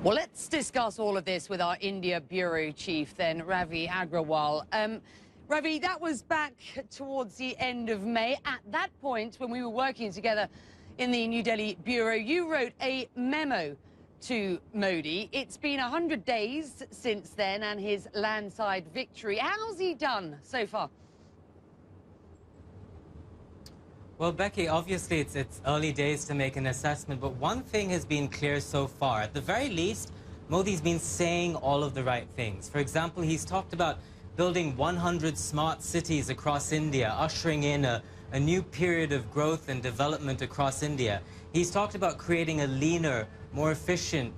Well, let's discuss all of this with our India Bureau Chief, then, Ravi Agrawal. Ravi, that was back towards the end of May. At that point, when we were working together in the New Delhi Bureau, you wrote a memo to Modi. It's been 100 days since then and his landslide victory. How's he done so far? Well, Becky, obviously it's early days to make an assessment, but one thing has been clear so far. At the very least, Modi's been saying all of the right things. For example, he's talked about building 100 smart cities across India, ushering in a new period of growth and development across India. He's talked about creating a leaner, more efficient,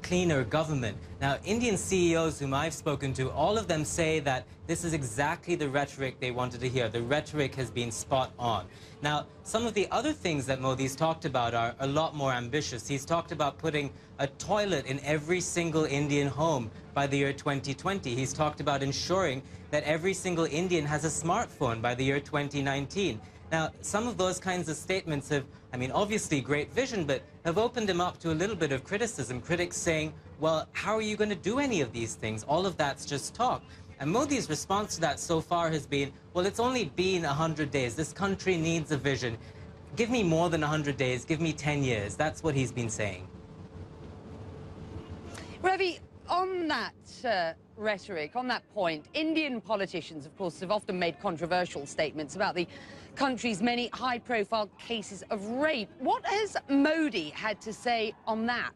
cleaner government. Now, Indian CEOs whom I've spoken to, all of them say that this is exactly the rhetoric they wanted to hear. The rhetoric has been spot on. Now, some of the other things that Modi's talked about are a lot more ambitious. He's talked about putting a toilet in every single Indian home by the year 2020. He's talked about ensuring that every single Indian has a smartphone by the year 2019. Now, some of those kinds of statements have, obviously great vision, but have opened him up to a little bit of criticism. Critics saying, well, how are you going to do any of these things? All of that's just talk. And Modi's response to that so far has been, well, it's only been 100 days. This country needs a vision. Give me more than 100 days. Give me 10 years. That's what he's been saying. Ravi, on that rhetoric, on that point, Indian politicians, of course, have often made controversial statements about the country's many high-profile cases of rape. What has Modi had to say on that?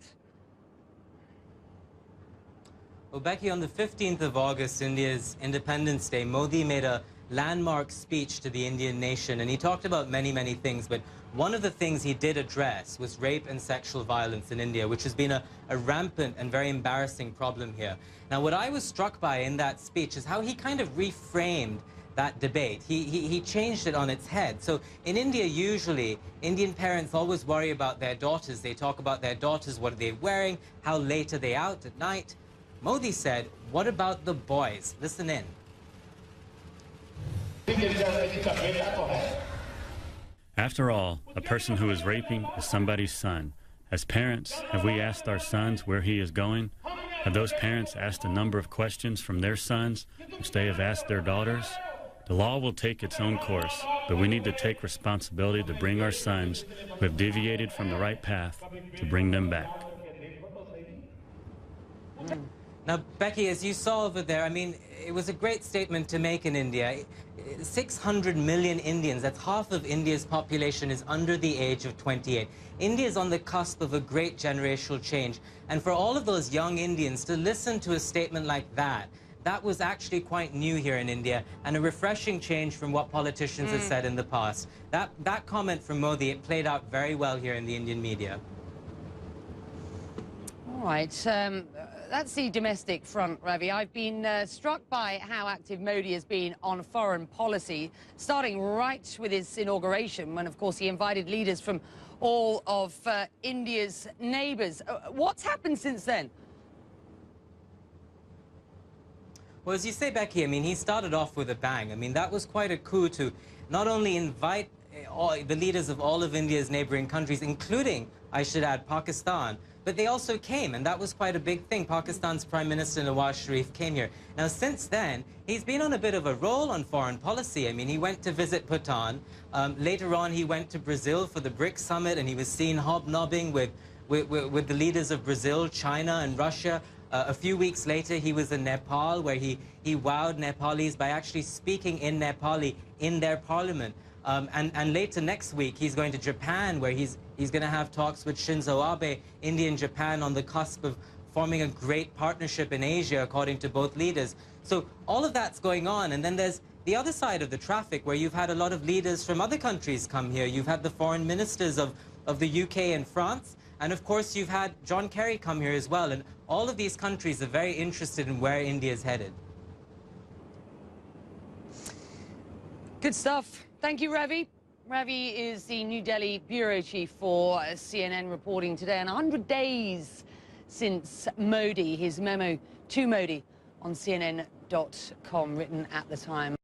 Well, Becky, on the 15th of August, India's Independence Day, Modi made a landmark speech to the Indian nation, and he talked about many, many things, but one of the things he did address was rape and sexual violence in India, which has been a rampant and very embarrassing problem here. Now, what I was struck by in that speech is how he kind of reframed that debate. He changed it on its head. So in India, usually, Indian parents always worry about their daughters. They talk about their daughters, what are they wearing, how late are they out at night. Modi said, what about the boys? Listen in. After all, a person who is raping is somebody's son. As parents, have we asked our sons where he is going? Have those parents asked a number of questions from their sons, which they have asked their daughters? The law will take its own course, but we need to take responsibility to bring our sons who have deviated from the right path, to bring them back. Now, Becky, as you saw over there, it was a great statement to make in India. 600 million Indians, that's half of India's population, is under the age of 28. India is on the cusp of a great generational change. And for all of those young Indians to listen to a statement like that, that was actually quite new here in India and a refreshing change from what politicians have said in the past. That comment from Modi, it played out very well here in the Indian media. All right. That's the domestic front, Ravi. I've been struck by how active Modi has been on foreign policy, starting right with his inauguration, when, of course, he invited leaders from all of India's neighbours. What's happened since then? Well, as you say, Becky, he started off with a bang. That was quite a coup to not only invite the leaders of all of India's neighbouring countries, including, I should add, Pakistan, but they also came, and that was quite a big thing. Pakistan's Prime Minister Nawaz Sharif came here. Now, since then, he's been on a bit of a roll on foreign policy. He went to visit Bhutan. Later on, he went to Brazil for the BRICS summit, and he was seen hobnobbing with the leaders of Brazil, China, and Russia. A few weeks later, he was in Nepal, where he wowed Nepalis by actually speaking in Nepali in their parliament. And later next week, he's going to Japan, where he's going to have talks with Shinzo Abe. India and Japan on the cusp of forming a great partnership in Asia, according to both leaders. So all of that's going on. And then there's the other side of the traffic, where you've had a lot of leaders from other countries come here. You've had the foreign ministers of the UK and France. And of course, you've had John Kerry come here as well. And all of these countries are very interested in where India is headed. Good stuff. Thank you, Ravi. Ravi is the New Delhi Bureau Chief for CNN, reporting today on 100 days since Modi, his memo to Modi on CNN.com, written at the time.